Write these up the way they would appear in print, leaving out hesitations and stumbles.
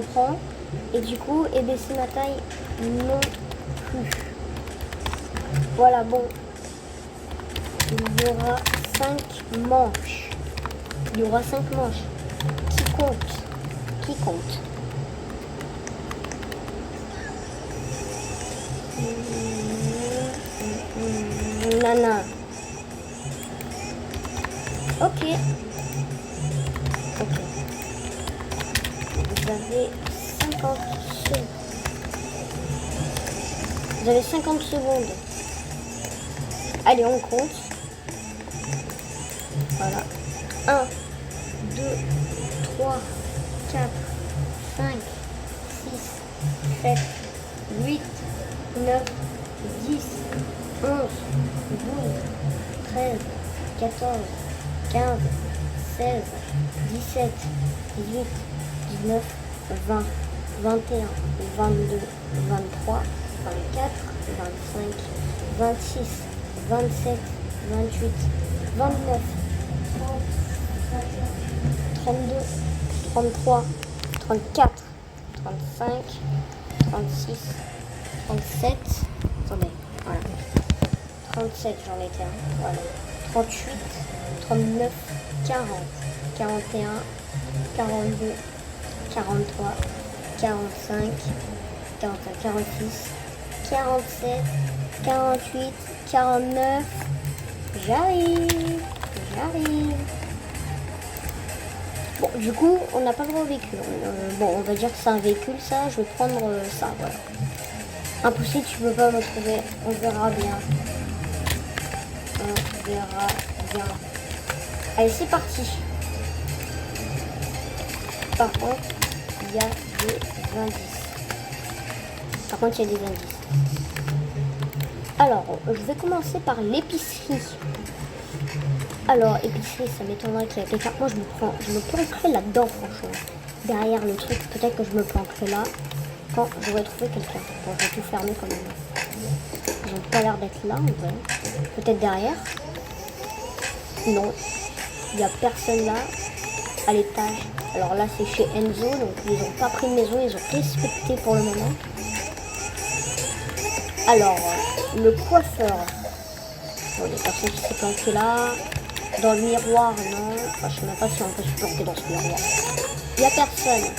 j'en prends. Et du coup, baisser ma taille non plus. Voilà, bon. Il y aura 5 manches. Il y aura 5 manches. Qui compte? Qui compte? Nana. Ok. Ok. Vous avez 50 secondes. Vous avez 50 secondes. Allez, on compte. Voilà. 1, 2, 3, 4, 5, 6, 7, 8, 9, 10, 11, 12, 13, 14, 15, 16, 17, 18, 19, 20, 21, 22, 23, 24, 25, 26, 27, 28, 29, 32, 33, 34, 35, 36, 37, attendez, voilà, 37 j'en étais un, voilà, 38, 39, 40, 41, 42, 43, 45, 45, 46, 47, 48, 49, j'arrive. Bon, du coup, on n'a pas le droit au véhicule. Bon, on va dire que c'est un véhicule, ça. Je vais prendre ça, voilà. Impossible, tu peux pas me trouver. On verra bien. On verra bien. Allez, c'est parti. Par contre, il y a des indices. Alors, je vais commencer par l'épicerie. Alors, épicerie, ça m'étonnerait qu'il y ait quelqu'un. Moi, je me planquerai là-dedans, franchement. Derrière le truc, peut-être que je me planquerai là quand j'aurai trouvé quelqu'un. Bon, je vais tout fermer quand même. Ils n'ont pas l'air d'être là, en vrai. Peut-être derrière. Non. Il n'y a personne là, à l'étage. Alors là, c'est chez Enzo, donc ils n'ont pas pris de maison, ils ont respecté pour le moment. Alors, le coiffeur. Bon, il y a personne qui s'est planqué là. Dans le miroir, non. Enfin, je sais même pas si on peut se planquer dans ce miroir. Il n'y a personne.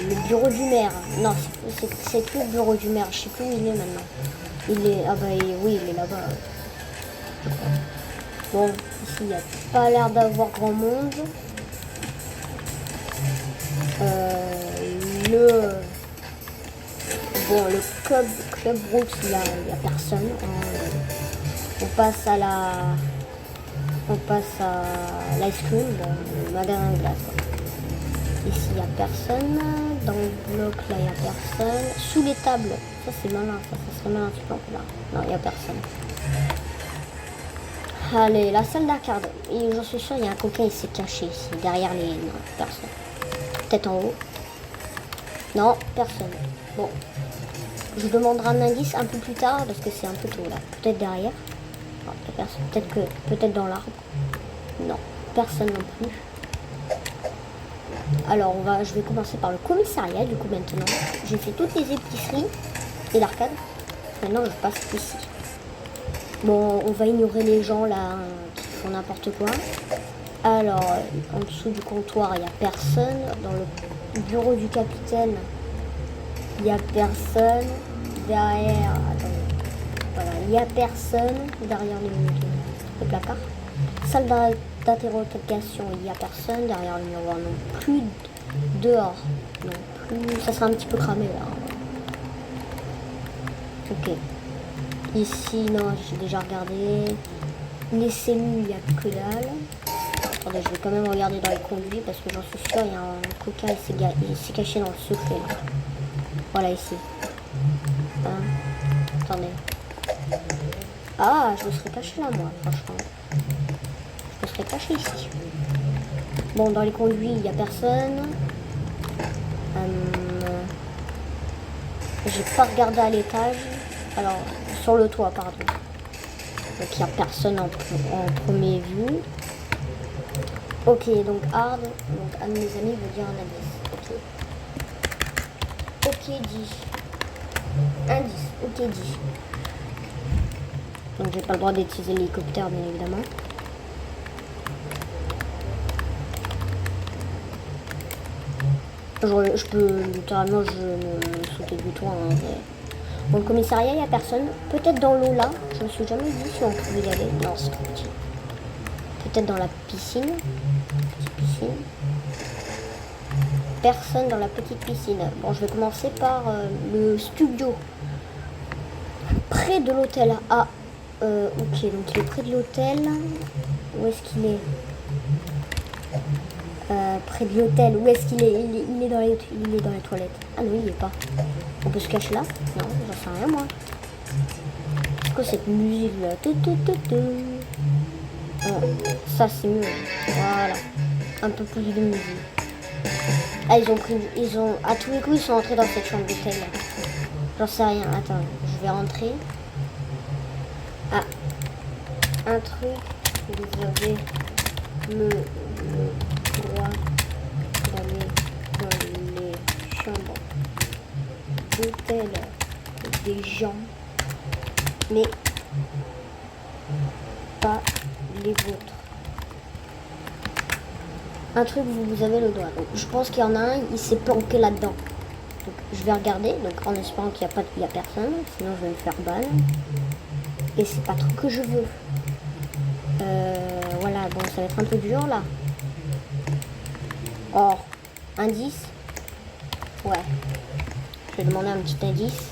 Le bureau du maire. Non, c'est plus le bureau du maire. Je sais plus où il est maintenant. Il est... Ah bah oui, il est là-bas. Bon, ici, il n'y a pas l'air d'avoir grand monde. Bon, le club Brooks, il n'y a personne. On passe à l'ice cream, bon, le magasin de glace. Quoi. Ici, il n'y a personne. Dans le bloc, là, il n'y a personne. Sous les tables, ça c'est malin, ça serait malin, tu planques là. Non, il n'y a personne. Allez, la salle d'arcade. J'en suis sûr, il y a un coquin, il s'est caché ici, derrière les... Non, personne. Peut-être en haut. Non, personne. Bon. Je vous demanderai un indice un peu plus tard, parce que c'est un peu tôt, là. Peut-être derrière. Non, il n'y a personne. Peut-être dans l'arbre. Non, personne non plus. Alors, je vais commencer par le commissariat, du coup, maintenant. J'ai fait toutes les épiceries et l'arcade. Maintenant, je passe ici. Bon, on va ignorer les gens là qui font n'importe quoi. Alors, en dessous du comptoir, il n'y a personne. Dans le bureau du capitaine, il n'y a personne. Derrière, attendez. Voilà, il n'y a personne. Derrière le placard. Salle d'interrogation, il n'y a personne. Derrière le miroir, non plus. Dehors, non plus. Ça sera un petit peu cramé là. Ok. Ici, non, j'ai déjà regardé. Les cellules, il n'y a que dalle. Attendez, je vais quand même regarder dans les conduits parce que j'en suis sûr, il y a un coquin, il s'est caché dans le secret. Là. Voilà, ici. Hein? Attendez. Ah, je me serais caché là, moi, franchement. Je me serais caché ici. Bon, dans les conduits, il n'y a personne. J'ai pas regardé à l'étage. Alors, sur le toit, pardon. Donc, il n'y a personne en premier vue. Ok, donc hard, donc un de mes amis veut dire un indice. Ok. Ok, 10. Indice, ok, 10. Donc j'ai pas le droit d'utiliser l'hélicoptère, bien évidemment. Je peux littéralement me sauter du toit. Hein, mais... Bon, le commissariat, il n'y a personne. Peut-être dans l'eau là. Je me suis jamais dit si on pouvait y aller. Non, c'est trop petit. Peut-être dans la piscine. Petite piscine. Personne dans la petite piscine. Bon, je vais commencer par le studio. Près de l'hôtel. Ah, ok, donc il est près de l'hôtel. Où est-ce qu'il est, près de l'hôtel. Où est-ce qu'il est, il est dans les toilettes. Ah non, il est pas. On peut se cacher là? Non, j'en sais rien moi. C'est quoi cette musique là? Oh, ça c'est mieux. Voilà. Un peu plus de musique. Ah, ils ont, à tous les coups, ils sont entrés dans cette chambre d'hôtel. J'en sais rien. Attends, je vais rentrer. Ah, un truc. Vous avez le droit d'aller dans les chambres d'hôtel des gens, mais pas les vôtres. Un truc, vous avez le droit. Donc, je pense qu'il y en a un, il s'est planqué là-dedans. Donc, je vais regarder, donc en espérant qu'il n'y a personne, sinon je vais me faire ban. Et c'est pas trop que je veux. Voilà, bon, ça va être un peu dur là. Or, indice. Ouais. Je vais demander un petit indice.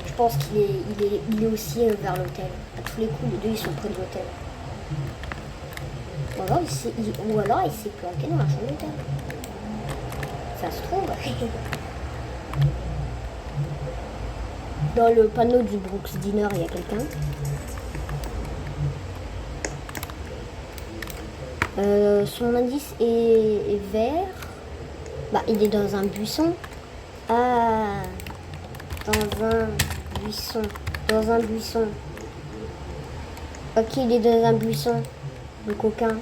Je pense qu'il est aussi vers l'hôtel. À tous les coups, les deux ils sont près de l'hôtel. Ou alors il s'est planqué dans la chambre d'hôtel. Ça se trouve. Dans le panneau du Brooks Dinner, il y a quelqu'un. Son indice est vert. Bah, il est dans un buisson. Ah, dans un buisson. Dans un buisson. Ok, il est dans un buisson. Le coquin.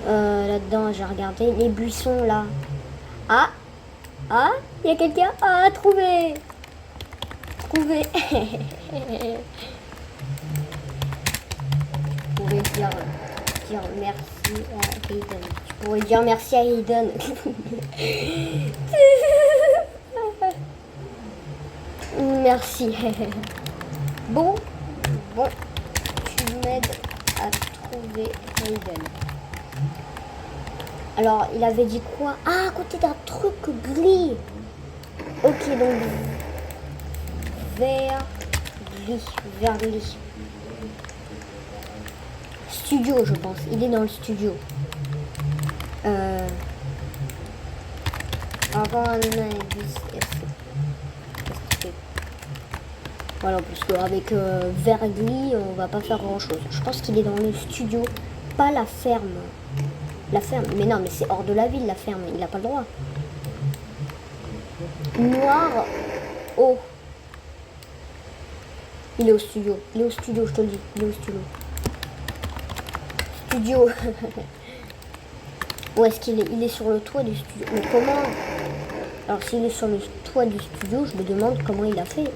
Là-dedans, j'ai regardé. Les buissons, là. Ah! Ah! Il y a quelqu'un! Ah! Trouvé! Trouvé! Je pourrais dire merci à Hayden. Je pourrais dire merci à Hayden. Merci. Bon, tu m'aides à trouver Hayden. Alors, il avait dit quoi? Ah, à côté d'un truc gris. Ok, donc vert gris. Studio, je pense. Il est dans le studio. Avant un indice. Voilà, parce qu'avec vert gris, on va pas faire grand chose. Je pense qu'il est dans le studio, pas la ferme. La ferme, mais non, mais c'est hors de la ville, la ferme. Il n'a pas le droit. Noir. Oh. Il est au studio. Il est au studio, je te le dis. Il est au studio. Studio. Où est-ce qu'il est? Il est sur le toit du studio. Mais comment? Alors, s'il est sur le toit du studio, je me demande comment il a fait.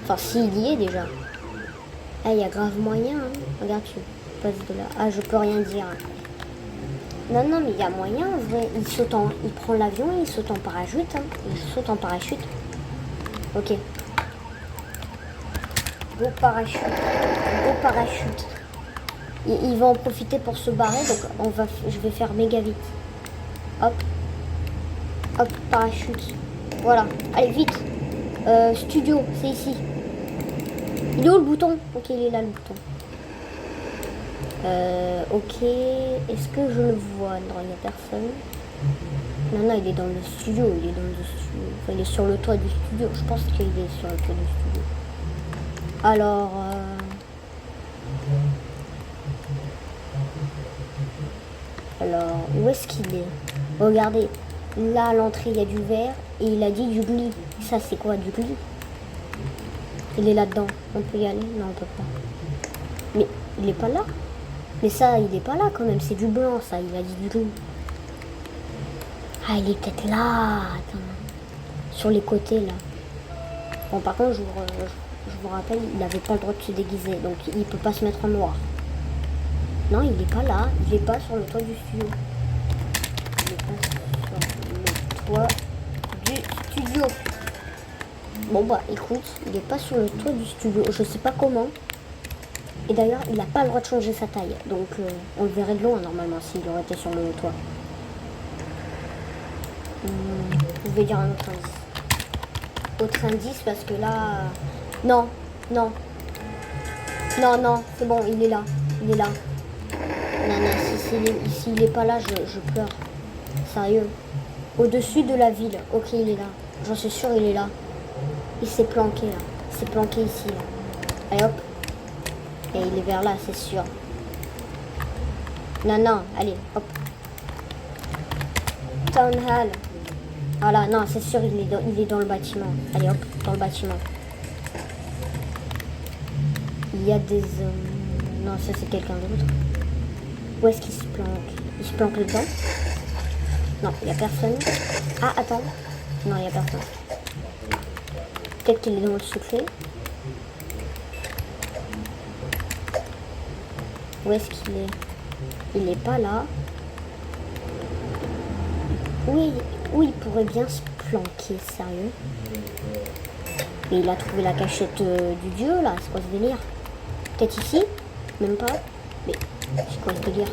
Enfin, s'il y est déjà. Ah, il y a grave moyen. Hein. Regarde, tu passes de là. Ah, je peux rien dire. Non, mais il y a moyen en vrai. Il prend l'avion et il saute en parachute. Hein. Il saute en parachute. Ok. Go parachute. Go parachute. Il va en profiter pour se barrer. Donc je vais faire méga vite. Hop. Hop, parachute. Voilà. Allez, vite. Studio, c'est ici. Il est où le bouton? Ok, il est là le bouton. Ok, est-ce que je le vois? Non, il n'y a personne. Non, il est dans le studio. Enfin, il est sur le toit du studio. Je pense qu'il est sur le toit du studio. Alors... où est-ce qu'il est? Regardez, là à l'entrée il y a du vert et il a dit du glis. Ça c'est quoi du glis? Il est là-dedans. On peut y aller? Non, on peut pas. Mais il est pas là. Mais ça, il est pas là quand même. C'est du blanc, ça. Il a dit du gris. Ah, il est peut-être là. Attends. Sur les côtés, là. Bon, par contre, je vous rappelle, il n'avait pas le droit de se déguiser. Donc, il peut pas se mettre en noir. Non, il est pas là. Il est pas sur le toit du studio. Il est pas sur le toit du studio. Bon, bah, écoute, il est pas sur le toit du studio. Je sais pas comment. Et d'ailleurs, il n'a pas le droit de changer sa taille. Donc, on le verrait de loin, normalement, s'il aurait été sur le toit. Je vais dire un autre indice. Autre indice, parce que là... Non, non. Non, non, c'est bon, il est là. Il est là. Non, non, s'il est pas là, je pleure. Sérieux. Au-dessus de la ville. Ok, il est là. J'en suis sûre, il est là. Il s'est planqué, là. Il s'est planqué ici, là. Allez, hop. Et il est vers là, c'est sûr. Non, non, allez, hop. Town Hall. Voilà, non, c'est sûr, il est dans le bâtiment. Allez, hop, dans le bâtiment. Il y a des... Non, ça, c'est quelqu'un d'autre. Où est-ce qu'il se planque? Il se planque dedans? Non, il n'y a personne. Ah, attends. Non, il n'y a personne. Peut-être qu'il est dans le secret. Où est-ce qu'il est? Il n'est pas là. Où il pourrait bien se planquer, sérieux? Et il a trouvé la cachette du dieu, là. C'est quoi ce délire? Peut-être ici? Même pas. Mais c'est quoi ce délire?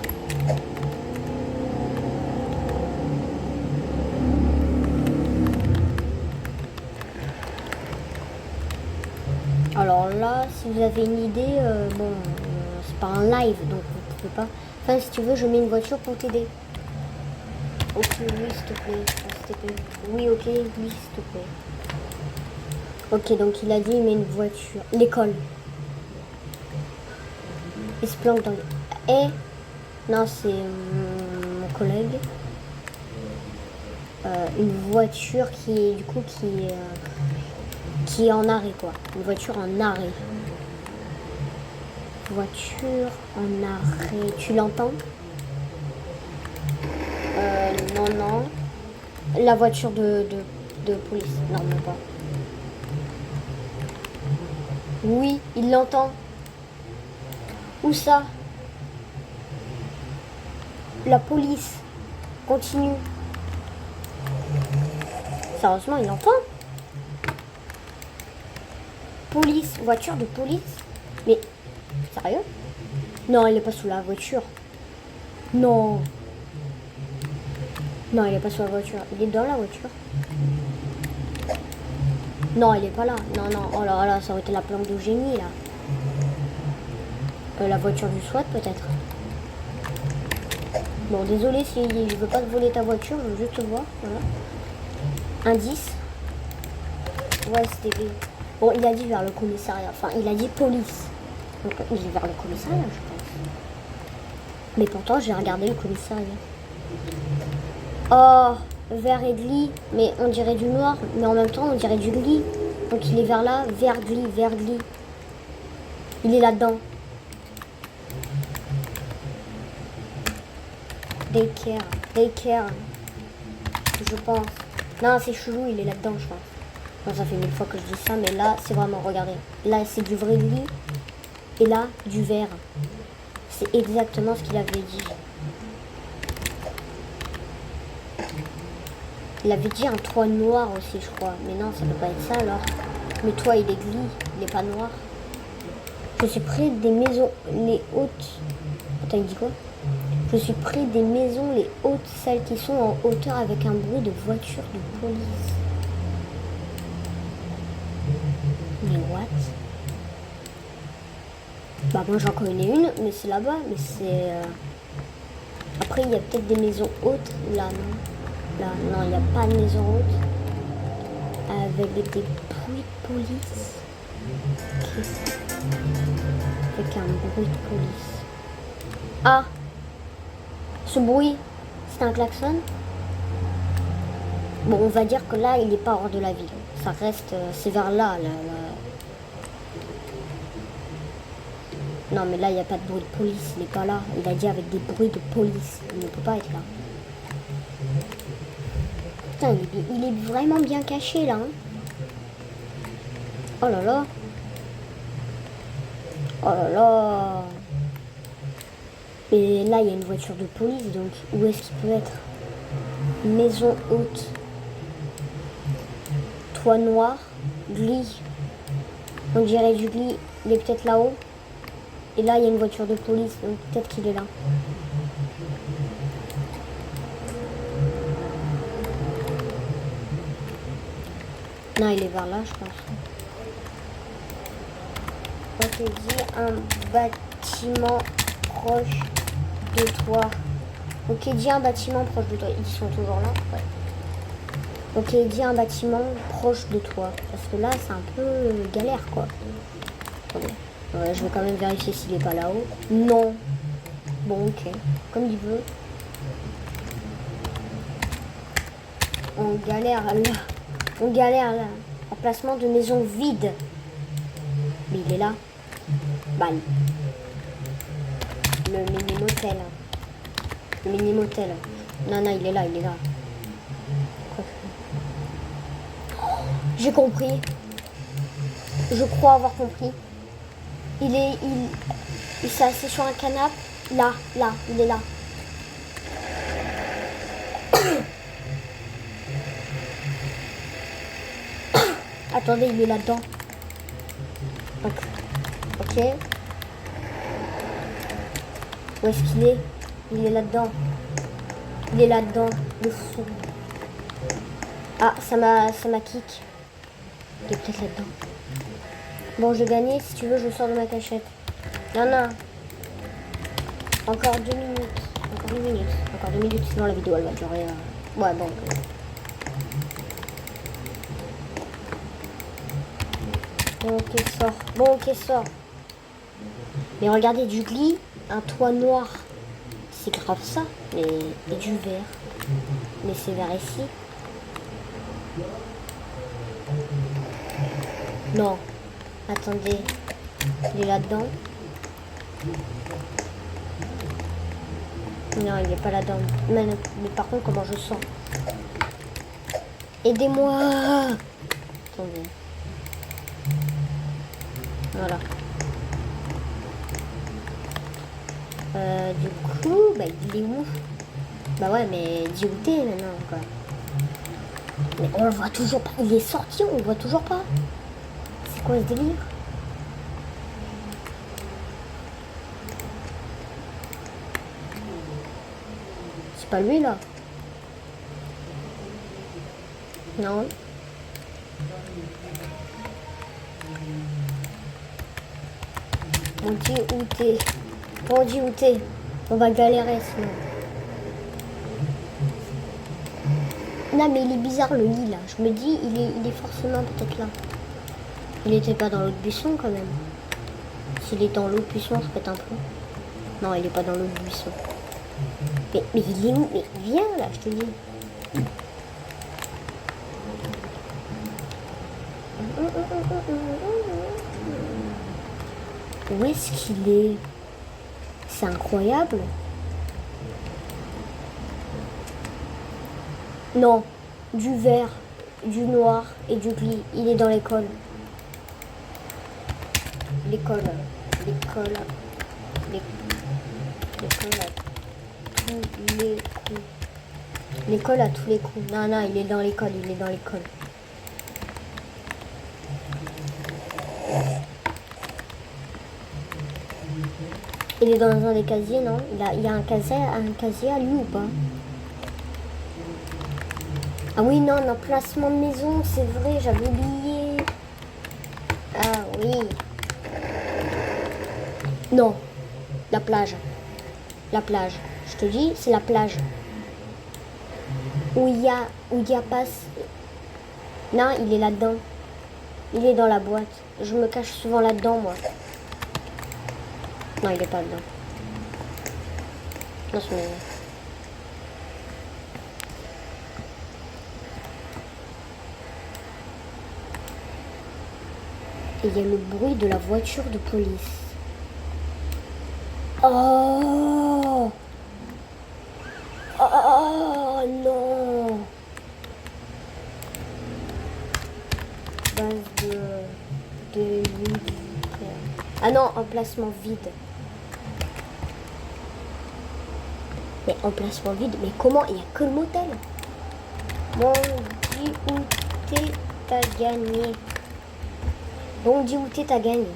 Alors là, si vous avez une idée, bon, c'est pas un live, donc vous pouvez pas. Enfin, si tu veux, je mets une voiture pour t'aider. Ok, oui, s'il te plaît. S'il te plaît. Oui, ok, oui, s'il te plaît. Ok, donc il a dit, il met une voiture. L'école. Il se planque dans le... Eh, non, c'est mon collègue. Une voiture qui est, du coup, qui est en arrêt, quoi. Une voiture en arrêt. Voiture en arrêt. Tu l'entends? Non, non. La voiture de police. Non, même pas. Oui, il l'entend. Où ça? La police. Continue. Sérieusement, il l'entend? Police. Voiture de police? Mais, sérieux? Non, il est pas sous la voiture. Non. Non, il est pas sur la voiture. Il est dans la voiture. Non, il est pas là. Non, non. Oh là là, ça aurait été la planque de génie, là. La voiture du SWAT, peut-être. Bon, désolé si je veux pas te voler ta voiture, je veux juste te voir. Voilà. Indice. Ouais, c'était... Bon, il a dit vers le commissariat. Enfin, il a dit police. Donc, il est vers le commissariat, je pense. Mais pourtant, j'ai regardé le commissariat. Oh, vert et gris. Mais on dirait du noir. Mais en même temps, on dirait du gris. Donc, il est vers là. Vert, gris, vert, gris. Il est là-dedans. Daycare. Daycare. Je pense. Non, c'est chelou, il est là-dedans, je pense. Bon, ça fait 1000 fois que je dis ça, mais là, c'est vraiment, regardez. Là, c'est du vrai gris. Et là, du vert. C'est exactement ce qu'il avait dit. Il avait dit un toit noir aussi, je crois. Mais non, ça peut pas être ça, alors. Le toit, il est gris. Il est pas noir. Je suis près des maisons les hautes. Attends, il dit quoi? Je suis près des maisons les hautes, celles qui sont en hauteur avec un bruit de voiture de police. Mais what? Bah moi j'en connais une, mais c'est là-bas, mais c'est... Après il y a peut-être des maisons hautes, là non. Là non, il n'y a pas de maison haute. Avec des bruits de police. Qu'est-ce que... Avec un bruit de police. Ah! Ce bruit, c'est un klaxon. Bon, on va dire que là, il n'est pas hors de la ville. Ça reste, c'est vers là, Non, mais là, il n'y a pas de bruit de police. Il n'est pas là. Il a dit avec des bruits de police. Il ne peut pas être là. Putain, il est vraiment bien caché, là. Hein. Oh là là. Oh là là. Et là, il y a une voiture de police. Donc, où est-ce qu'il peut être? Maison haute. Toit noir. Glis. On dirait du glis. Il est peut-être là-haut. Et là, il y a une voiture de police. Donc, peut-être qu'il est là. Non, il est vers là, je pense. Ok, dit un bâtiment proche de toi. Ok, dis un bâtiment proche de toi. Ils sont toujours là? Ouais. Ok, dis un bâtiment proche de toi. Parce que là, c'est un peu galère, quoi. Attendez. Ouais, je vais quand même vérifier s'il est pas là-haut. Non. Bon, ok. Comme il veut. On galère là. On galère là. Emplacement de maison vide. Mais il est là. Bah, le mini-motel. Le mini-motel. Non, non, il est là, il est là. J'ai compris. Je crois avoir compris. Il s'est assis sur un canapé. Là, il est là. Attendez, il est là-dedans. Ok. Où est-ce qu'il est? Il est là-dedans. Il est là-dedans. Le fou. Ah, ça m'a kick. Il est peut-être là-dedans. Bon, j'ai gagné. Si tu veux, je sors de ma cachette. Non, non. Encore 2 minutes. Encore 2 minutes. Encore 2 minutes, sinon la vidéo, elle va durer... Ouais, bon. Bon, ok, sort. Bon, ok, sort. Mais regardez, du glis, un toit noir. C'est grave ça. Mais, et du vert. Mais c'est vers ici. Non. Attendez. Il est là-dedans. Non, il est pas là-dedans. Mais par contre, comment je sens? Aidez-moi. Attendez. Voilà. Du coup, bah, il est où? Bah ouais, mais dis où t'es maintenant, quoi. Mais on le voit toujours pas. Il est sorti, on le voit toujours pas. C'est quoi ce délire? C'est pas lui, là? Non. On dit où t'es. On dit où t'es. On va galérer sinon. Non mais il est bizarre le lit là. Je me dis il est forcément peut-être là. Il était pas dans l'autre buisson quand même. S'il est dans l'autre buisson, je pète un peu. Non, il est pas dans l'autre buisson. Mais il est où? Mais viens là, je te dis. Où est-ce qu'il est? C'est incroyable. Non, du vert, du noir et du gris. Il est dans l'école. L'école à tous les coups. L'école à tous les coups. Non, non, il est dans l'école, il est dans l'école. Il est dans un des casiers, non? Il y a un casier à lui ou pas? Ah oui, non, un emplacement de maison, c'est vrai, j'avais oublié. Ah oui. Non, la plage. La plage. Je te dis, c'est la plage. Où il y a pas... Non, il est là-dedans. Il est dans la boîte. Je me cache souvent là-dedans, moi. Non, il est pas dedans. Non, c'est maison. Et il y a le bruit de la voiture de police. Oh. Oh non. Base de nuit. Ah non, emplacement vide. Mais emplacement vide, mais comment? Il n'y a que le motel. Bon, dis où t'es, t'as gagné. Bon, dis où t'es, t'as gagné.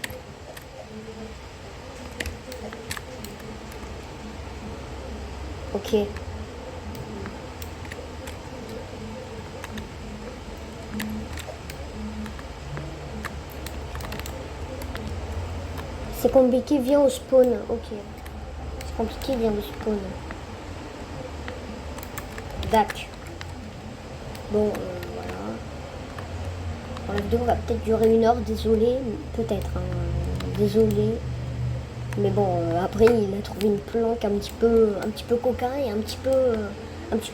Ok. C'est compliqué, viens au spawn. Ok. C'est compliqué, viens au spawn. Dac. Bon, voilà. Bon, la vidéo va peut-être durer 1 heure, désolé. Peut-être, hein. Désolé. Mais bon, après, il a trouvé une planque un petit peu coquin et un petit peu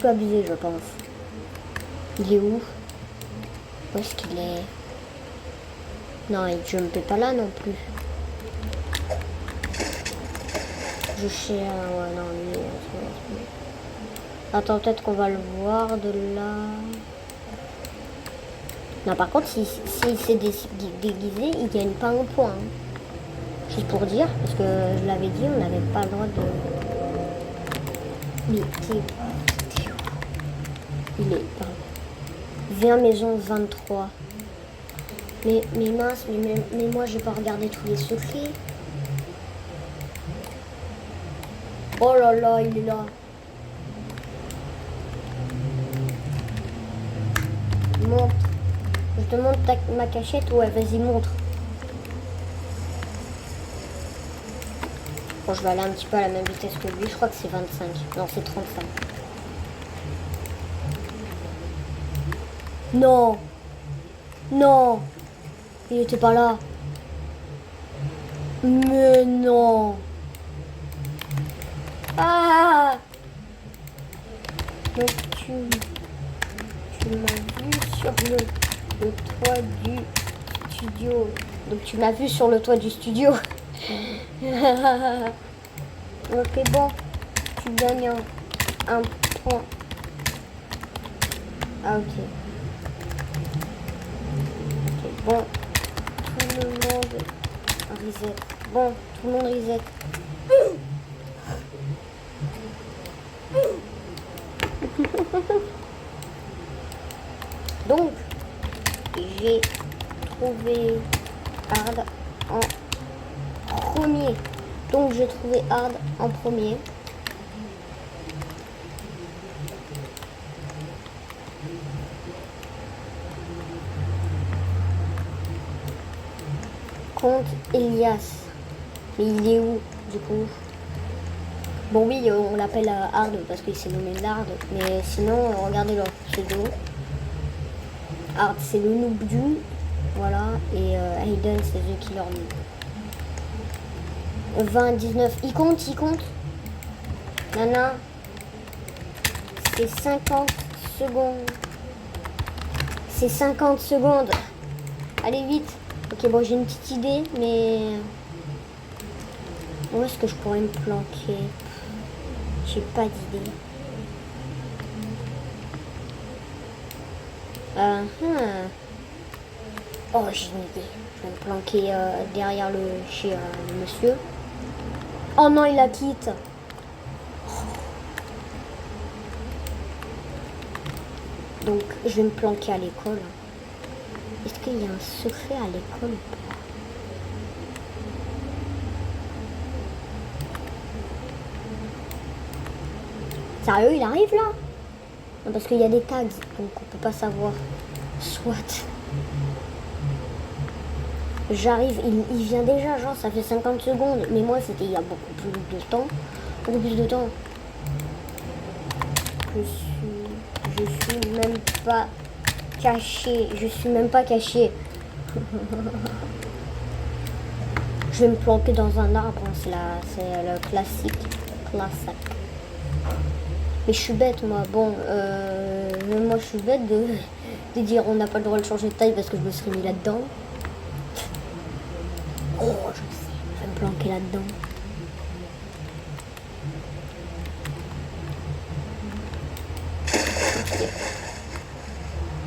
abusé, je pense. Il est où? Où est-ce qu'il est? Non, il jumpait pas là non plus. Je sais, ouais, non, lui. Attends, peut-être qu'on va le voir de là. Non, par contre, s'il s'est déguisé, il gagne pas un point. Hein. Juste pour dire, parce que je l'avais dit, on n'avait pas le droit de... Mais t'es où? Il est... Pardon. Viens maison 23. Mais mince, mais moi j'ai pas regardé tous les secrets. Oh là là, il est là. Montre. Je te montre ma cachette. Ouais, vas-y, montre. Bon, je vais aller un petit peu à la même vitesse que lui. Je crois que c'est 25. Non, c'est 35. Non. Non. Il était pas là. Mais non. Ah. Donc tu m'as vu sur le toit du studio. Donc tu m'as vu sur le toit du studio. Ok, bon. Tu gagnes un point. Ah, ok. Ok, bon. Tout le monde reset. Bon, tout le monde reset. Donc, j'ai trouvé Hard en premier. Donc, j'ai trouvé Hard en premier. Contre Elias. Mais il est où, du coup? Bon, oui, on l'appelle Hard parce qu'il s'est nommé Hard. Mais sinon, regardez leur pseudo. Hard, c'est le noob du. Voilà. Et Hayden, c'est The Killer Noob. 20, 19. Il compte. Nana. C'est 50 secondes. C'est 50 secondes. Allez, vite. Ok, bon, j'ai une petite idée, mais... Où est-ce que je pourrais me planquer? J'ai pas d'idée. Oh, j'ai une idée. Je vais me planquer derrière chez le monsieur. Oh non, il la quitte. Donc, je vais me planquer à l'école. Est-ce qu'il y a un secret à l'école ou pas? Sérieux, il arrive là? Non, parce qu'il y a des tags, donc on peut pas savoir. Soit. J'arrive, il vient déjà, genre ça fait 50 secondes. Mais moi, c'était il y a beaucoup plus de temps. Beaucoup plus de temps. Je suis même pas caché. Je suis même pas caché. Je vais me planquer dans un arbre. C'est le classique. Mais je suis bête, moi. Bon, moi je suis bête de dire on n'a pas le droit de changer de taille parce que je me serais mis là-dedans. Oh, je sais, je vais me planquer là-dedans. Ok.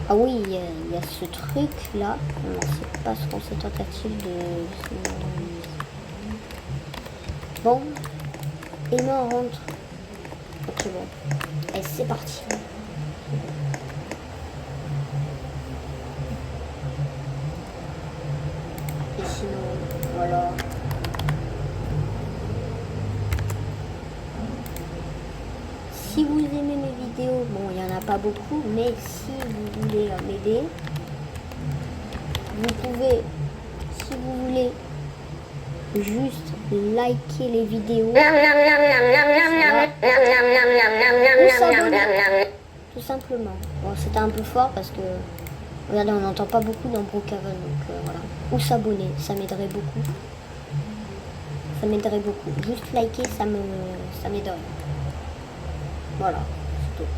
Ah oui, il y a ce truc là. Non, c'est pas ce qu'on s'est tentative de. Bon. Et nous on rentre. Ok bon. Et c'est parti. Et sinon, voilà. Si vous aimez mes vidéos, bon, il n'y en a pas beaucoup, mais si vous voulez m'aider, vous pouvez, si vous voulez, juste liker les vidéos, ou s'abonner, tout simplement. Bon, c'était un peu fort parce que, regardez, on n'entend pas beaucoup dans Brookhaven, donc voilà. Ou s'abonner, ça m'aiderait beaucoup. Ça m'aiderait beaucoup. Juste liker, ça m'aiderait. Voilà, c'est tout.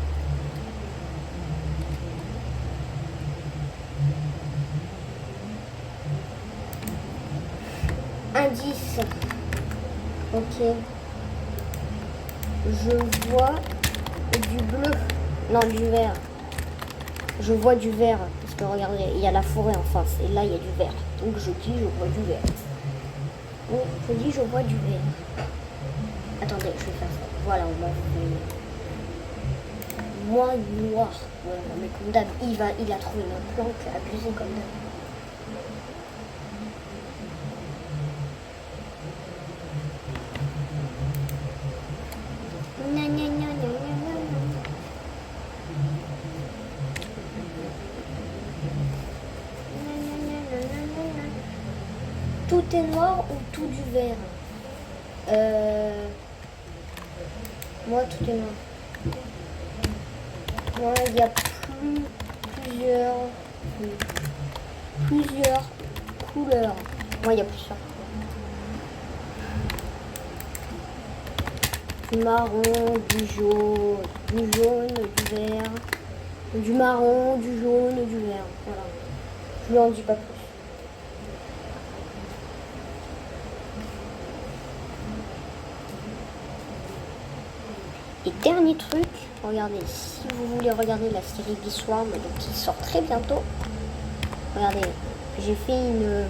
Indice. Ok. Je vois du bleu. Non, du vert. Je vois du vert. Parce que regardez, il y a la forêt en face. Et là, il y a du vert. Donc je dis, je vois du vert. Oui, je dis, je vois du vert. Attendez, je vais faire ça. Voilà, on m'a fait... Moi, noir. Voilà, mais comme d'hab, il a trouvé notre planque abusée comme d'hab. Tout est noir ou tout du vert? Moi, tout est noir. Moi, il y a plusieurs couleurs. Moi, il y a plusieurs couleurs. Du marron, du jaune, du vert, du marron, du jaune, du vert. Voilà. Je lui en dis pas plus. Et dernier truc, regardez, si vous voulez regarder la série Beastworm, donc qui sort très bientôt, regardez, j'ai fait une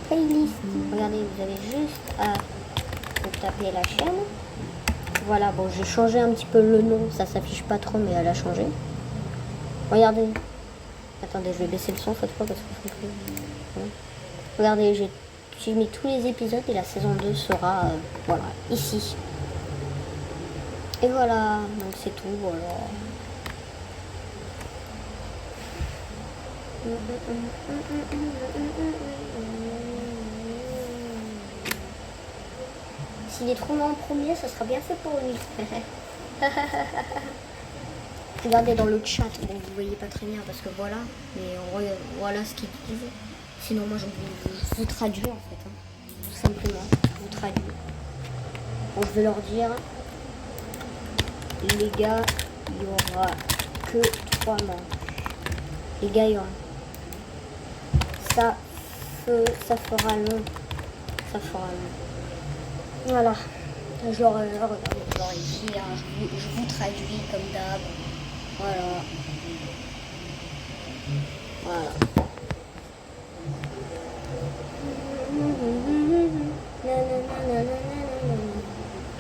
playlist. Regardez, vous avez juste à taper la chaîne. Voilà, bon, j'ai changé un petit peu le nom, ça s'affiche pas trop, mais elle a changé. Regardez. Attendez, je vais baisser le son cette fois parce que... Regardez, j'ai mis tous les épisodes et la saison 2 sera, voilà, ici. Et voilà, donc c'est tout, voilà. S'il est trop loin en premier, ça sera bien fait pour lui. Regardez dans le chat, bon vous voyez pas très bien parce que voilà, mais voilà ce qu'ils disent. Sinon moi je vous traduis en fait, hein. Tout simplement, je vous traduis. Bon, je vais leur dire, les gars, il y aura que 3 manches. Les gars, il y aura ça fera long. Ça fera long. Voilà. Je leur ai dit, hein, je vous traduis comme d'hab. Voilà. Voilà.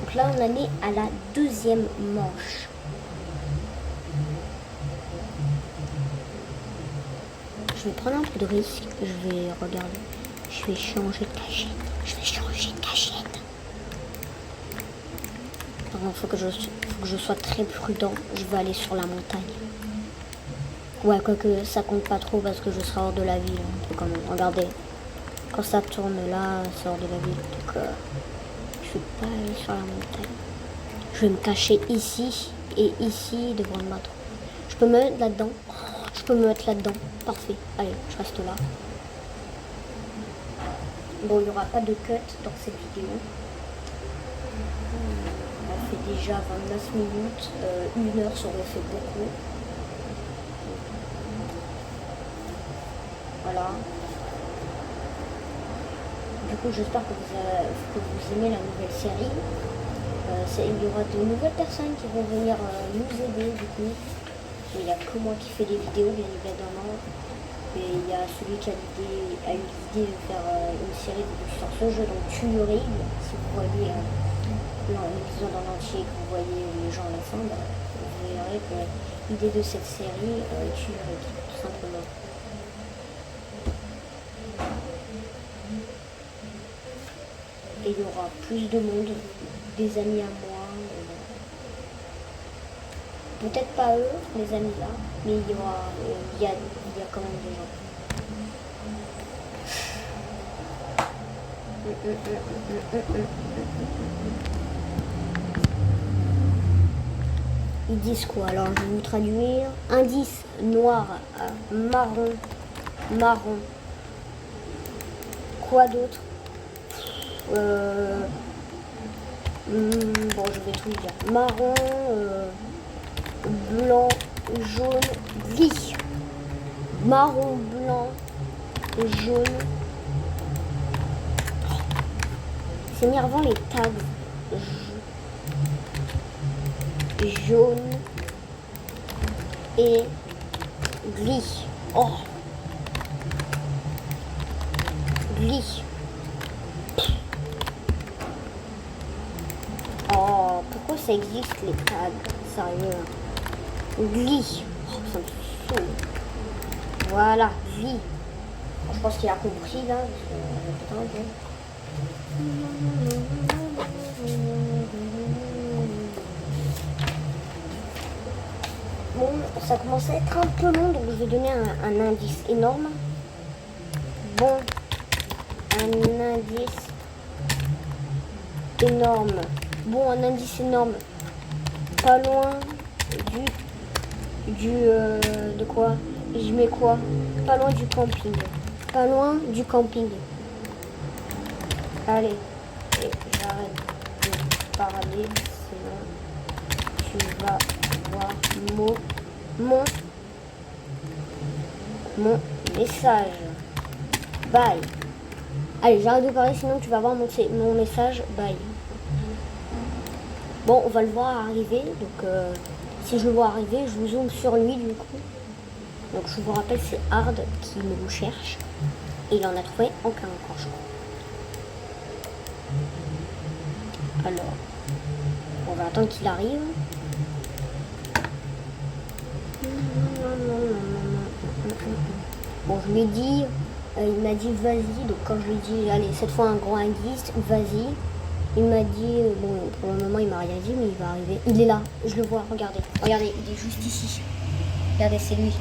Donc là, on en est à la 2e manche. Je vais prendre un peu de risque. Je vais regarder. Je vais changer de cachette. Par contre, faut que je sois très prudent. Je vais aller sur la montagne. Ouais, quoique ça compte pas trop parce que je serai hors de la ville. Un peu quand même. Regardez. Quand ça tourne là, c'est hors de la ville. Donc, je vais pas aller sur la montagne. Je vais me cacher ici et ici devant le bateau. Je peux me mettre là-dedans. Je peux me mettre là-dedans. Parfait. Allez, je reste là. Bon, il n'y aura pas de cut dans cette vidéo. On fait déjà 29 minutes. 1 heure, ça aurait fait beaucoup. Voilà. Du coup, j'espère que vous aimez la nouvelle série. Il y aura de nouvelles personnes qui vont venir nous aider du coup. Il n'y a que moi qui fais des vidéos bien évidemment. Et il y a celui qui a eu l'idée de faire une série de sur ce jeu, donc Tuerie. Si vous voyez l'épisode en entier, que vous voyez les gens à la fin, vous verrez que l'idée de cette série est Tuerie, tout simplement. Et il y aura plus de monde, des amis à moi. Peut-être pas eux, les amis là, mais il y a quand même des gens. Ils disent quoi? Alors je vais vous traduire. Indice noir, marron, marron. Quoi d'autre? Bon, je vais tout dire. Marron, blanc, jaune, gris. Marron, blanc, jaune. C'est énervant les tags. Jaune et gris. Oh. Gris. Oh, pourquoi ça existe les tags? Sérieux. Gris. Oh, ça me saoule. Voilà, gris. Je pense qu'il a compris là. Bon, ça commence à être un peu long, donc je vais donner un indice énorme. Bon, un indice énorme. Bon, un indice énorme. Pas loin de quoi? Je mets quoi? Pas loin du camping. Pas loin du camping. Allez, et j'arrête de parler, sinon tu vas voir mon message. Bye. Allez, j'arrête de parler, sinon tu vas voir mon message. Bye. Bon, on va le voir arriver, donc si je le vois arriver, je vous zoome sur lui du coup. Donc je vous rappelle, c'est Hard qui me cherche. Et il en a trouvé aucun encore, je crois. Alors, on va attendre qu'il arrive. Bon, je lui ai dit, il m'a dit vas-y. Donc quand je lui ai dit, allez, cette fois un gros indice, vas-y. Il m'a dit, bon, pour le moment il m'a rien dit, mais il va arriver. Il est là, je le vois, regardez. Regardez, il est juste ici. Regardez, c'est lui.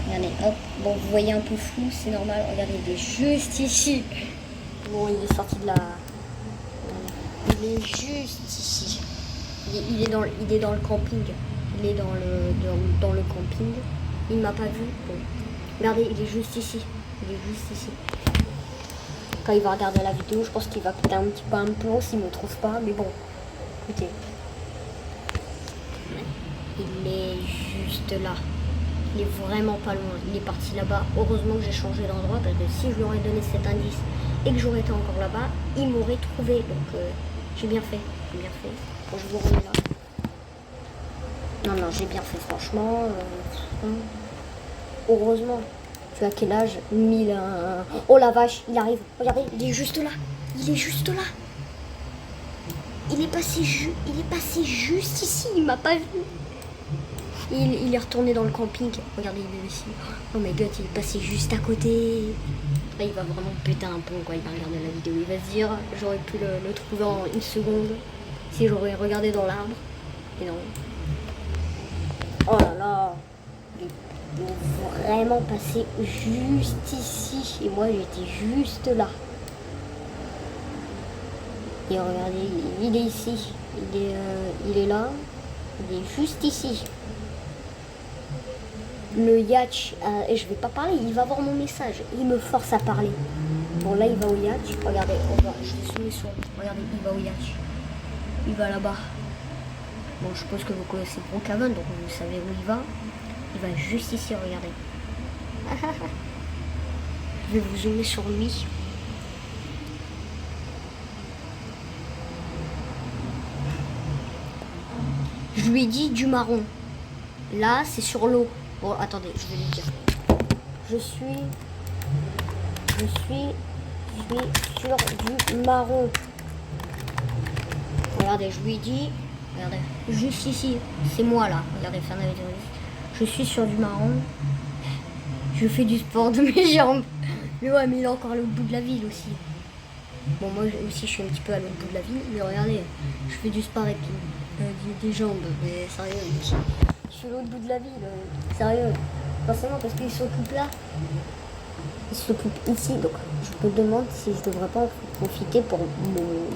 Regardez, hop. Bon, vous voyez un peu flou, c'est normal. Regardez, il est juste ici. Bon, il est sorti de la... Il est juste ici. Il est dans le camping. Il est dans le camping. Il m'a pas vu. Bon. Regardez, il est juste ici. Il est juste ici. Quand il va regarder la vidéo, je pense qu'il va péter un petit peu un plomb s'il me trouve pas. Mais bon, écoutez. Il est juste là. Il est vraiment pas loin. Il est parti là-bas. Heureusement que j'ai changé d'endroit parce que si je lui aurais donné cet indice et que j'aurais été encore là-bas, il m'aurait trouvé. Donc j'ai bien fait. J'ai bien fait. Bon, je vous remets là. Non, j'ai bien fait franchement. Heureusement. Tu as quel âge? 1001. Oh la vache, il arrive. Regardez, il est juste là. Il est juste là. Il est passé juste ici. Il m'a pas vu. Il est retourné dans le camping. Regardez, il est ici. Oh my god, il est passé juste à côté. Là, il va vraiment péter un pont, quoi. Il va regarder la vidéo. Il va se dire, j'aurais pu le trouver en une seconde si j'aurais regardé dans l'arbre. Et non. Oh là là. Il est vraiment passé juste ici. Et moi, j'étais juste là. Et regardez, il est ici. Il est là. Il est juste ici. Le Yatch, et je vais pas parler, il va voir mon message. Il me force à parler. Bon, là, il va au Yatch. Regardez, je vais zoomer sur. Regardez, il va au Yatch. Il va là-bas. Bon, je suppose que vous connaissez Brookhaven, donc vous savez où il va. Il va juste ici, regardez. Je vais vous zoomer sur lui. Je lui ai dit du marron. Là, c'est sur l'eau. Bon, attendez, je vais lui dire. Je suis sur du marron. Regardez, je lui ai dit. Regardez, juste ici. C'est moi là. Regardez, je suis sur du marron. Je fais du sport de mes jambes. Mais ouais, mais il est encore à l'autre bout de la ville aussi. Bon, moi aussi, je suis un petit peu à l'autre bout de la ville. Mais regardez, je fais du sport avec des jambes. Mais sérieux, je suis à l'autre bout de la ville. Sérieux. Forcément, parce qu'il s'occupe là. Il s'occupe ici. Donc, je me demande si je devrais pas en profiter pour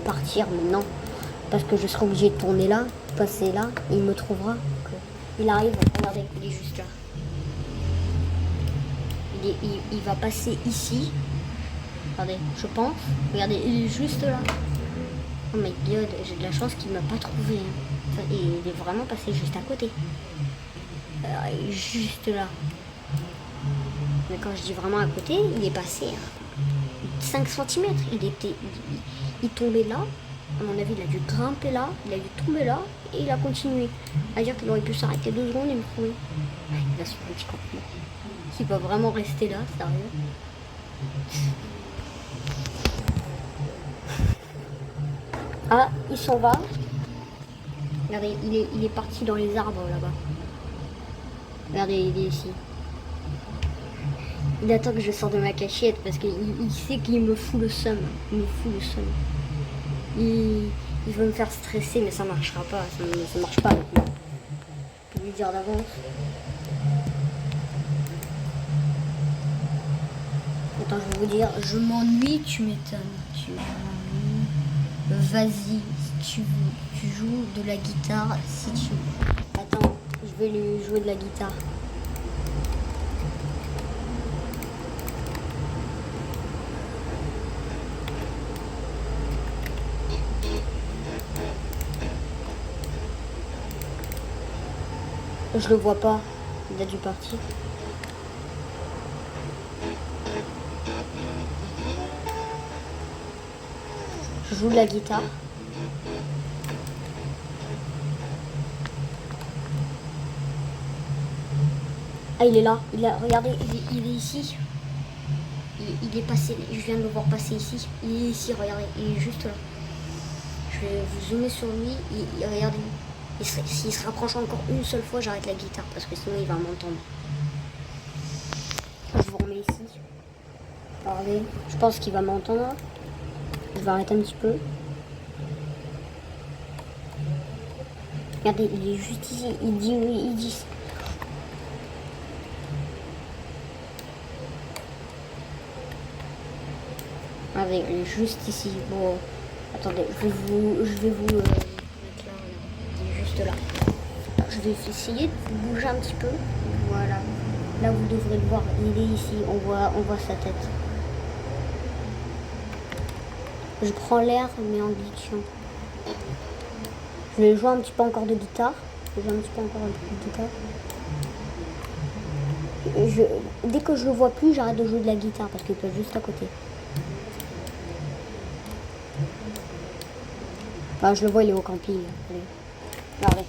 partir maintenant. Parce que je serai obligée de tourner là, passer là. Et il me trouvera. Donc, il arrive. Regardez, il est juste là. Il va passer ici. Regardez, je pense. Regardez, il est juste là. Oh my god, j'ai de la chance qu'il m'a pas trouvé. Hein. Et il est vraiment passé juste à côté. Il est juste là. Mais quand je dis vraiment à côté, il est passé à 5 cm. Il tombait là. À mon avis, il a dû grimper là. Il a dû tomber là. Et il a continué. C'est-à-dire qu'il aurait pu s'arrêter 2 secondes et me trouver. Il a son petit campement. Il va vraiment rester là, sérieux. Ah, il s'en va. Regardez, il est parti dans les arbres là-bas. Regardez, il est ici. Il attend que je sorte de ma cachette parce qu'il sait qu'il me fout le seum. Il me fout le seum. Il veut me faire stresser, mais ça marchera pas. Ça marche pas avec moi. Je peux lui dire d'avance. Attends, je vais vous dire, je m'ennuie, tu m'étonnes. Tu m'ennuies. Vas-y, si tu veux. Tu joues de la guitare si tu veux. Attends, je vais lui jouer de la guitare. Je le vois pas, il a dû partir. Je joue de la guitare. Ah, il est là. Regardez, il est ici. Il est passé. Je viens de le voir passer ici. Il est ici, regardez. Il est juste là. Je vais vous zoomer sur lui. Regardez. S'il se rapproche encore une seule fois, j'arrête la guitare parce que sinon il va m'entendre. Je vous remets ici. Regardez. Je pense qu'il va m'entendre. Je vais arrêter un petit peu. Regardez, il est juste ici. Il dit oui, il dit. Regardez, il est juste ici. Bon, attendez, je vais vous mettre là. Il est juste là. Je vais essayer de bouger un petit peu. Voilà. Là, vous devrez le voir. Il est ici. On voit sa tête. Je prends l'air, mais en glitchant. Je vais jouer un petit peu encore de guitare. Dès que je le vois plus, j'arrête de jouer de la guitare parce qu'il peut être juste à côté. Enfin, je le vois, il est au camping. Regardez.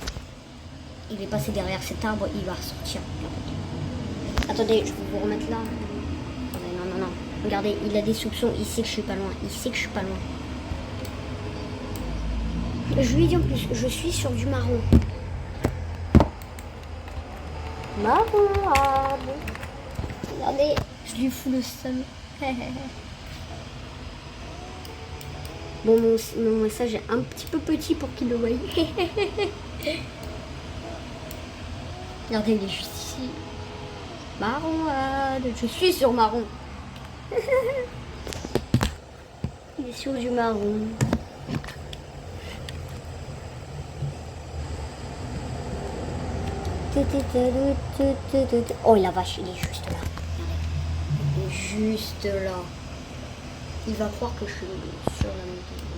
Il est passé derrière cet arbre, il va ressortir. Attendez, je vais vous remettre là. Attendez, non. Regardez, il a des soupçons, il sait que je suis pas loin. Je lui ai dit en plus, je suis sur du marron. Marron. Regardez, je lui fous le seum. Bon, mon message est un petit peu petit pour qu'il le voie. Regardez, il est juste ici. Marron, je suis sur marron. Il est sur du marron. Oh la vache, il est juste là. Il est juste là. Il va croire que je suis sur la montagne.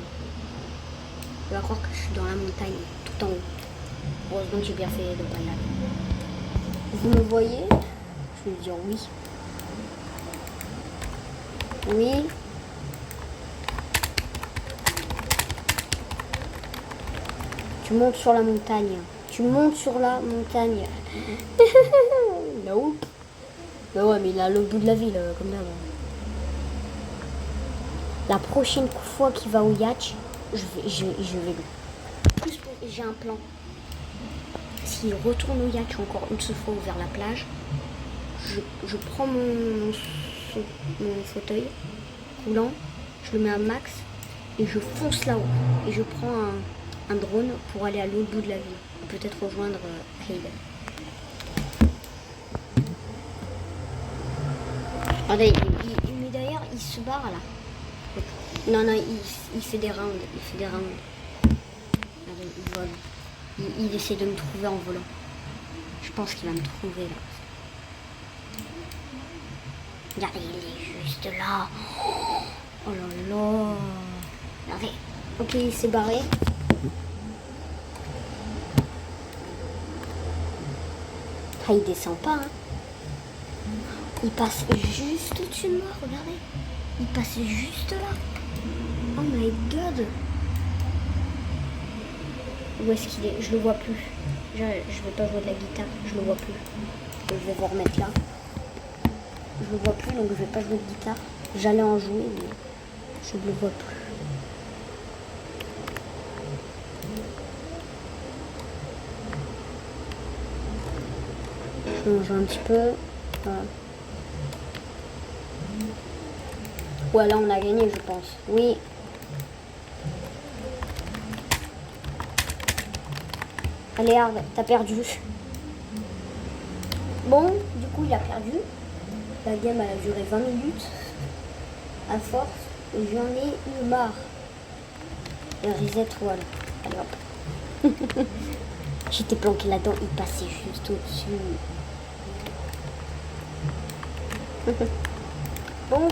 Il va croire que je suis dans la montagne, tout en haut. Heureusement que j'ai bien fait de pas y aller. Vous me voyez? Je vais dire oui. Oui. Tu montes sur la montagne. Tu montes sur la montagne. Nope. Bah ouais, mais il est à l'autre bout de la ville, comme d'hab. La prochaine fois qu'il va au yacht, je vais lui. Plus, j'ai un plan. S'il retourne au yacht encore une seule fois vers la plage, je prends mon fauteuil roulant, je le mets à max et je fonce là-haut. Et je prends un drone pour aller à l'autre bout de la ville. Peut-être rejoindre Hayden. Regardez, mais d'ailleurs, il se barre là. Non, il fait des rounds. Il fait des rounds. Regardez, il vole. Il essaie de me trouver en volant. Je pense qu'il va me trouver là. Regardez, il est juste là. Oh là là. Regardez. Ok, il s'est barré. Ah, il descend pas, hein. Il passe juste au-dessus de moi, regardez. Il passe juste là. Oh my god. Où est-ce qu'il est? Je le vois plus. Je vais pas jouer de la guitare, je le vois plus. Je vais vous remettre là. Je le vois plus, donc je vais pas jouer de guitare. J'allais en jouer, mais je ne le vois plus. Je mange un petit peu. Voilà. Ouais, là on a gagné, je pense. Oui. Allez, Arve, t'as perdu. Bon, du coup, il a perdu. La game, elle a duré 20 minutes. À force, j'en ai eu marre. Et reset, voilà. Allez, hop. J'étais planqué là-dedans, il passait juste au-dessus. Bon,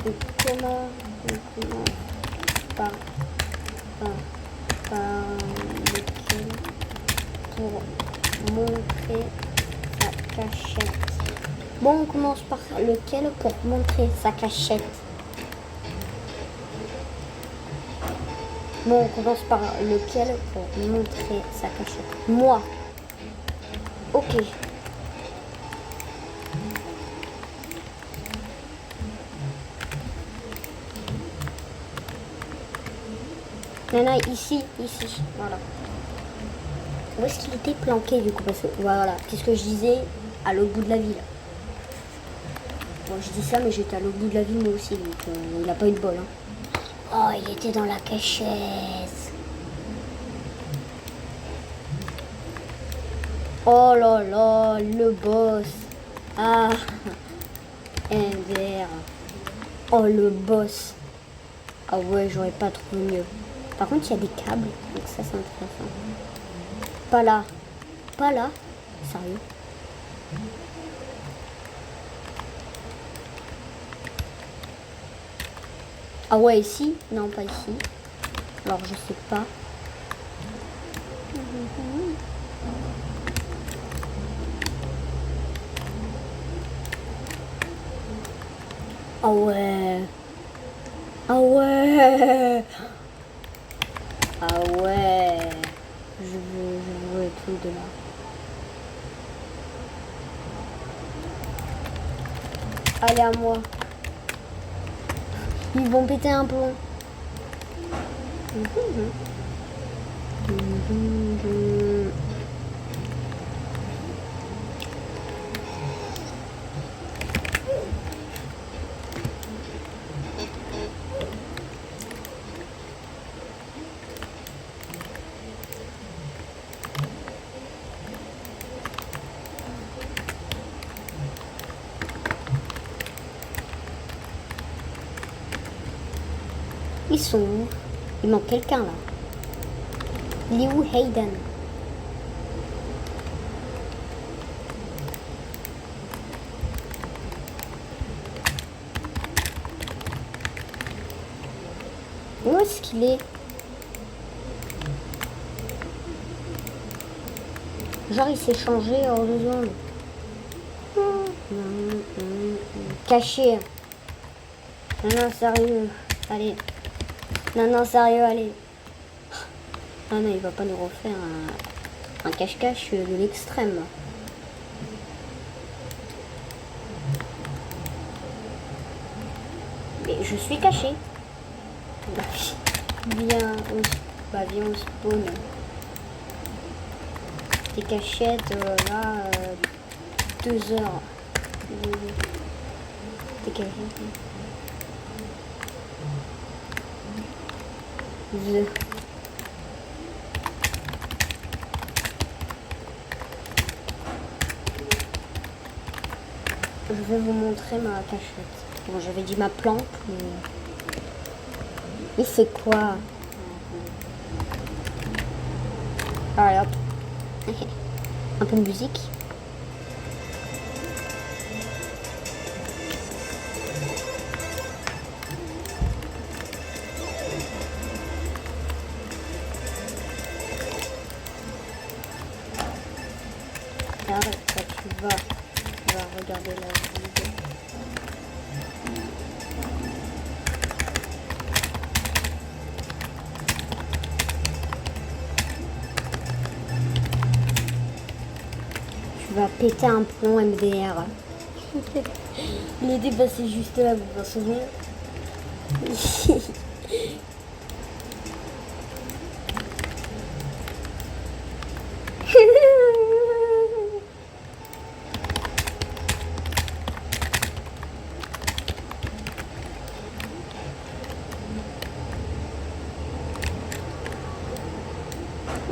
donc comment par lequel pour montrer sa cachette. Bon, on commence par lequel pour montrer sa cachette. Bon, on commence par lequel pour montrer sa cachette. Moi. Ok. Non, ici, voilà. Où est-ce qu'il était planqué du coup? Parce que voilà, qu'est-ce que je disais? À l'autre bout de la ville. Bon, je dis ça, mais j'étais à l'autre bout de la ville moi aussi, donc il n'a pas eu de bol. Hein. Oh, il était dans la cachette. Oh là là, le boss. Ah, MDR. Oh, le boss. Ah ouais, j'aurais pas trouvé mieux. Par contre, il y a des câbles, donc ça, c'est intéressant. Pas là. Pas là. Sérieux. Ah ouais, ici? Non, pas ici. Alors, je sais pas. Ah ouais. Ah ouais. Ah ouais. Je veux tout de là. Allez, à moi. Ils vont péter un plomb. Ils sont où? Il manque quelqu'un là. Il est où Hayden? Où est-ce qu'il est? Genre il s'est changé hors de zone. Caché. Non, sérieux. Allez. Non, sérieux, allez. Ah non, il va pas nous refaire un... Un cache-cache de l'extrême. Mais je suis caché. Viens au spawn. Tes cachettes, là, 2 heures. Tes cachettes. Je vais vous montrer ma cachette. Bon, j'avais dit ma planque, mais... Il fait quoi? Allez hop. Un peu de musique. Arrête, tu vas regarder la vidéo. Tu vas péter un plomb MDR. Il était passé juste là, vous vous souvenez?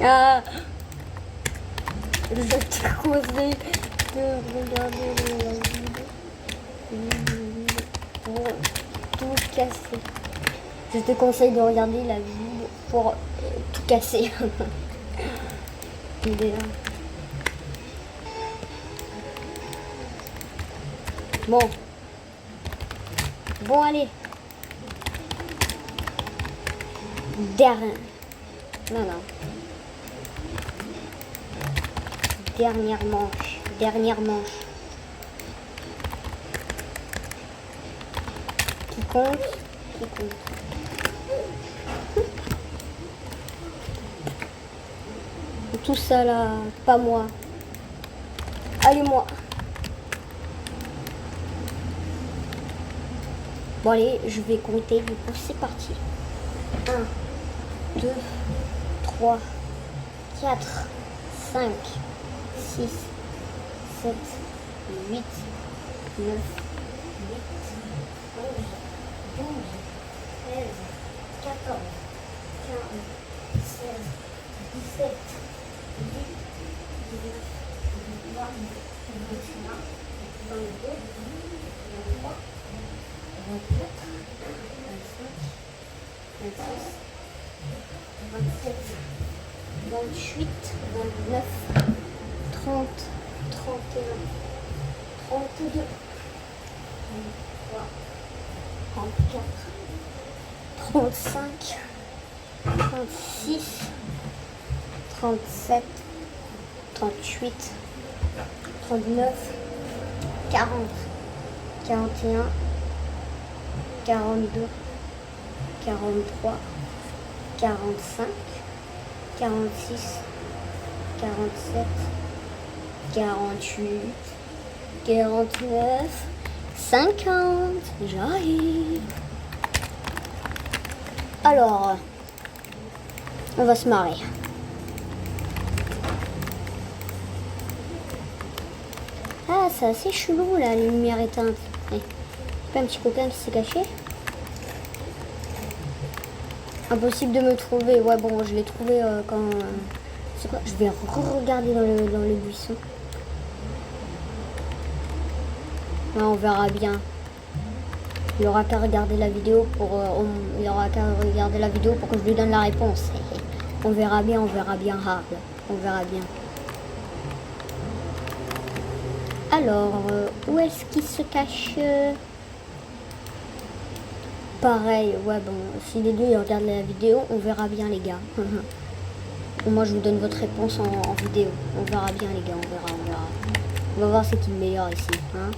Ah, je t'ai conseillé de regarder la vidéo pour tout casser. Je te conseille de regarder la vidéo pour tout casser. Bon, allez. Dernière. Non. Dernière manche. Qui compte. Tout ça là, pas moi. Allez, moi. Bon, allez, je vais compter. Du coup, c'est parti. 1, 2, 3, 4, 5, 6, 7, 8, 9, 10, 11, 12, 13, 14, 15, 16, 17, 18, 19, 20, 21, 22, 23, 24, 25, 26, 27, 28, 29, 30, 31, 32, 33, 34, 35, 36, 37, 38, 39, 40, 41, 42, 43, 45, 46, 47, 48, 49, 50. J'arrive. Alors, on va se marrer. Ah, c'est assez chelou là, les lumières éteintes. C'est pas un petit coquin qui s'est caché? Impossible de me trouver. Ouais, bon, je l'ai trouvé quand... c'est quoi? Je vais regarder dans le buisson. Ouais, on verra bien. Il aura qu'à regarder la vidéo pour... il aura qu'à regarder la vidéo pour que je lui donne la réponse. On verra bien, Harl. On verra bien. Alors, où est-ce qu'il se cache? Pareil, ouais, bon, si les deux ils regardent la vidéo, on verra bien, les gars. Moi, je vous donne votre réponse en vidéo. On verra bien, les gars, on verra. On va voir c'est qui le meilleur ici. Hein.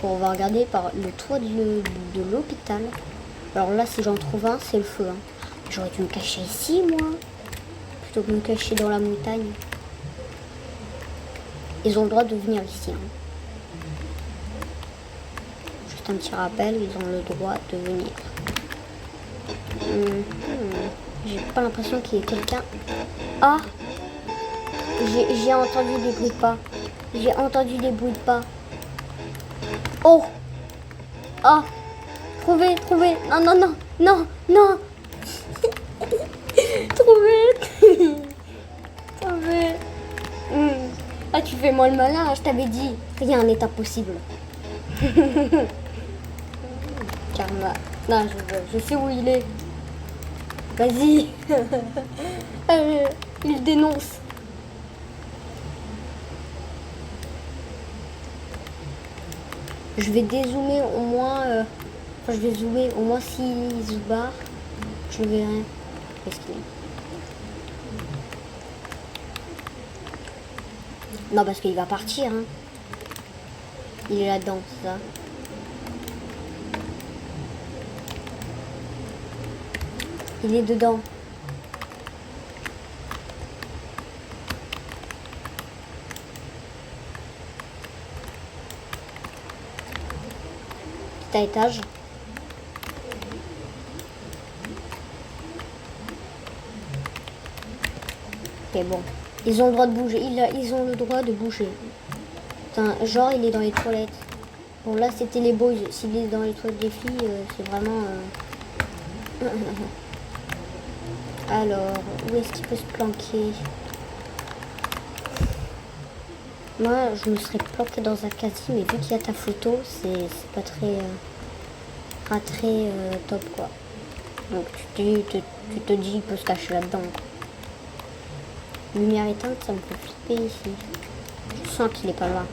Bon, on va regarder par le toit de l'hôpital. Alors là, si j'en trouve un, c'est le feu. Hein. J'aurais dû me cacher ici, moi. plutôt que de me cacher dans la montagne. Ils ont le droit de venir ici. Hein. Juste un petit rappel, ils ont le droit de venir. J'ai pas l'impression qu'il y ait quelqu'un. Ah! J'ai entendu des bruits de pas. J'ai entendu des bruits de pas. Oh! Ah! Trouvé! Non, non, non! Non! Non! Trouvé! Trouvé! Ah, tu fais moi le malin, je t'avais dit. Rien n'est impossible. Karma. Non, je sais où il est. Vas-y. Il dénonce. Je vais dézoomer au moins. Enfin, je vais zoomer au moins s'il se barre. Je le verrai. Qu'est-ce qu'il est? Non, parce qu'il va partir. Hein. Il est là-dedans, c'est ça. Il est dedans. Petit à étage. Ok, bon. Ils ont le droit de bouger. Ils ont le droit de bouger. Putain, genre, il est dans les toilettes. Bon, là, c'était les boys. S'il est dans les toilettes des filles, c'est vraiment... Alors, où est-ce qu'il peut se planquer? Moi, je me serais planqué dans un casier, mais vu qu'il y a ta photo, c'est pas très top, quoi. Donc, tu te dis, il peut se cacher là-dedans. Lumière éteinte, ça me fait flipper ici. Je sens qu'il est pas loin.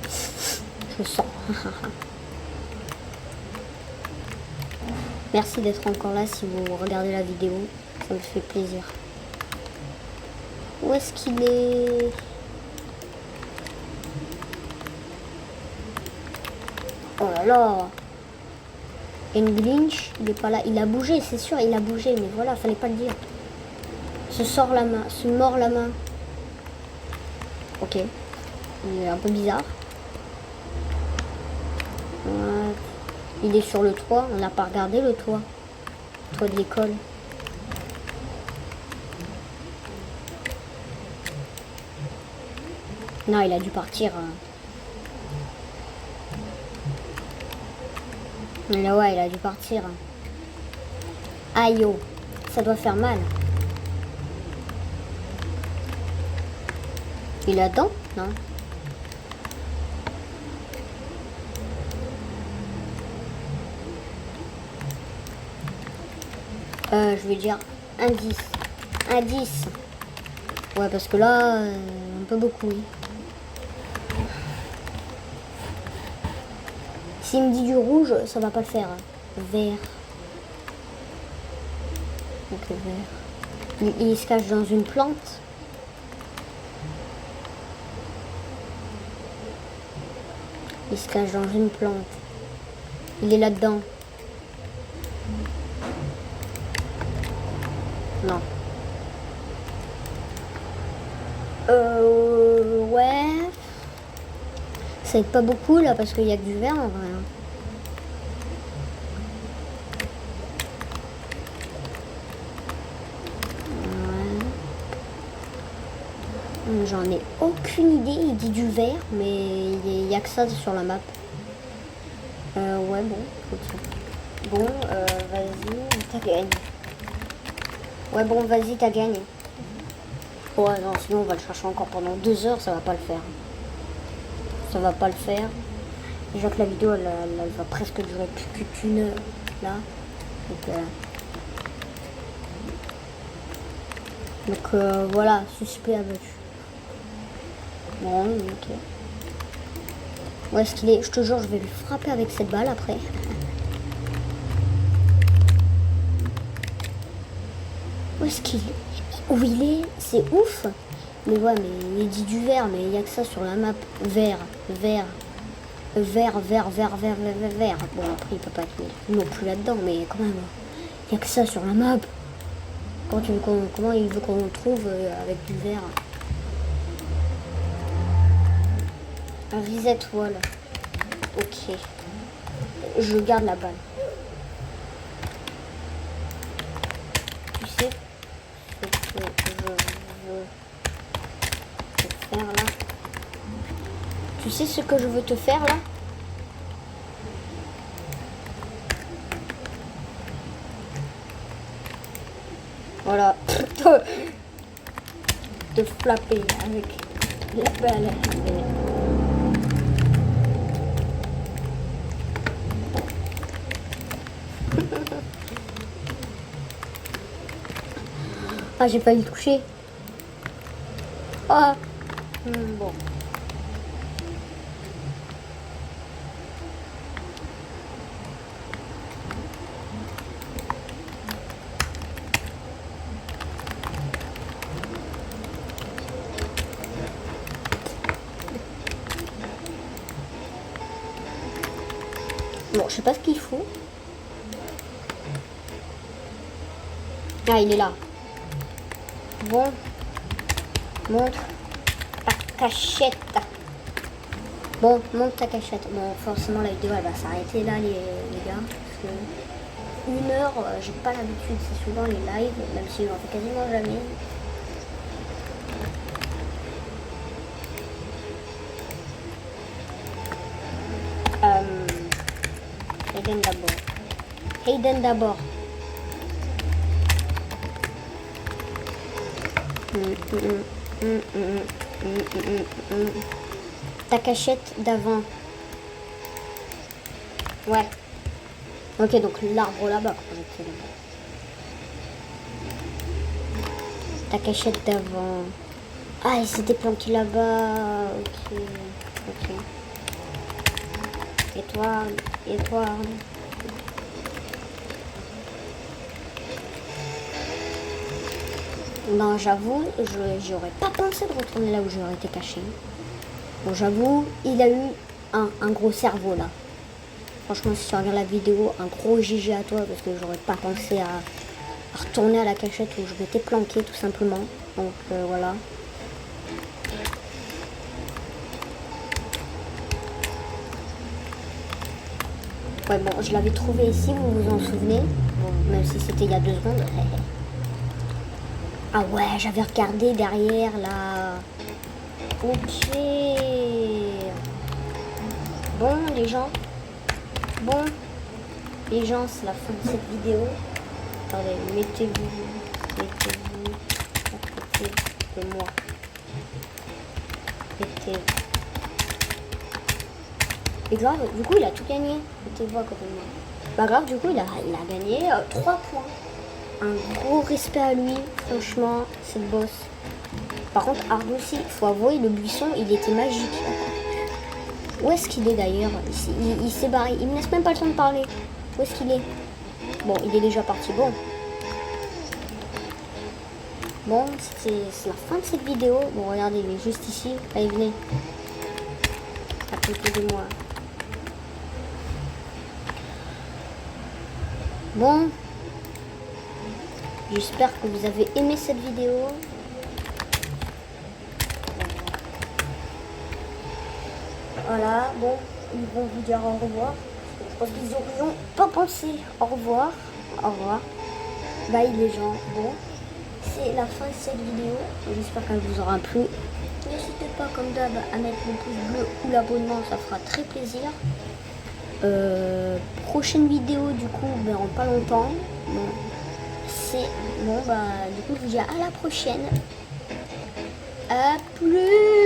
Je sens. Merci d'être encore là si vous regardez la vidéo. Ça me fait plaisir. Où est-ce qu'il est? Oh là là! Englinch, il est pas là. Il a bougé, c'est sûr, il a bougé. Mais voilà, fallait pas le dire. Se mord la main. Ok. Il est un peu bizarre. Il est sur le toit. On n'a pas regardé le toit. Le toit de l'école. Non, il a dû partir. Là, ouais, il a dû partir. Aïe, oh. Ça doit faire mal. Il est là-dedans? Non. Je vais dire indice. Indice. Ouais, parce que là, un peu beaucoup, oui. S'il me dit du rouge, ça va pas le faire. Vert. Ok, vert. Il se cache dans une plante. Il se cache dans une plante. Il est là-dedans. Non. Ouais. Ça aide pas beaucoup là parce qu'il y a que du vert en vrai. Ouais. J'en ai aucune idée. Il dit du vert, mais il y a que ça sur la map. Ouais, bon. Bon, vas-y, t'as gagné. Ouais, bon, vas-y, t'as gagné. Ouais, non, sinon on va le chercher encore pendant 2 heures, ça va pas le faire. Ça va pas le faire. Déjà que la vidéo, elle va presque durer plus qu'une heure, là. Donc, voilà, suspect abattu. Bon, ok. Où est-ce qu'il est? Je te jure, je vais lui frapper avec cette balle après. Où est-ce qu'il est? Où il est? C'est ouf. Mais ouais, mais il dit du vert, mais il n'y a que ça sur la map. Vert, vert, vert, vert, vert, vert, vert, vert. Bon, après, il peut pas être non plus là-dedans, mais quand même, il n'y a que ça sur la map. Comment il veut qu'on trouve avec du vert? Un reset wall. Ok. Je garde la balle. Tu sais ce que je veux te faire là? Tu sais ce que je veux te faire là? Voilà. De flapper avec la balle. Ah, j'ai failli le toucher. Ah. Bon. Bon, je sais pas ce qu'il faut. Ah, il est là. Bon. Montre ta cachette. Bon, montre ta cachette. Bon, forcément, la vidéo, elle va s'arrêter là, les gars. Parce que 1 heure, j'ai pas l'habitude. C'est souvent les lives, même si j'en fais quasiment jamais. Hayden d'abord. Hayden d'abord. Ta cachette d'avant. Ouais. Ok, donc l'arbre là-bas. Ta cachette d'avant. Ah, il s'était planqué là-bas. Ok. Ok. Et toi. Non, j'avoue, j'aurais pas pensé de retourner là où j'aurais été caché. Bon, j'avoue, il a eu un gros cerveau là. Franchement, si tu regardes la vidéo, un gros GG à toi parce que j'aurais pas pensé à retourner à la cachette où je m'étais planqué tout simplement. Donc voilà. Ouais, bon, je l'avais trouvé ici, vous vous en souvenez? Bon, même si c'était il y a 2 secondes. Ah ouais, j'avais regardé derrière là. Ok. Bon, les gens. Bon, les gens, c'est la fin de cette vidéo. Attendez, mettez-vous à côté de moi. Et grave, du coup, il a tout gagné. Mettez-vous à côté de moi. Bah grave, du coup, il a gagné 3 points. Un gros respect à lui, franchement, c'est le boss. Par contre, Ardo aussi, il faut avouer, le buisson, il était magique. Où est-ce qu'il est d'ailleurs? Il s'est barré, il me laisse même pas le temps de parler. Où est-ce qu'il est? Bon, il est déjà parti, bon. Bon, c'est la fin de cette vidéo. Bon, regardez, il est juste ici. Allez, venez. À côté de moi. Bon. J'espère que vous avez aimé cette vidéo. Voilà, bon, ils vont vous dire au revoir. Je pense qu'ils n'aurions pas pensé. Au revoir. Au revoir. Bye les gens. Bon, c'est la fin de cette vidéo. J'espère qu'elle vous aura plu. N'hésitez pas comme d'hab à mettre le pouce bleu ou l'abonnement, ça fera très plaisir. Prochaine vidéo du coup, mais en pas longtemps. Bon, c'est bon, bah du coup je vous dis à la prochaine. À plus.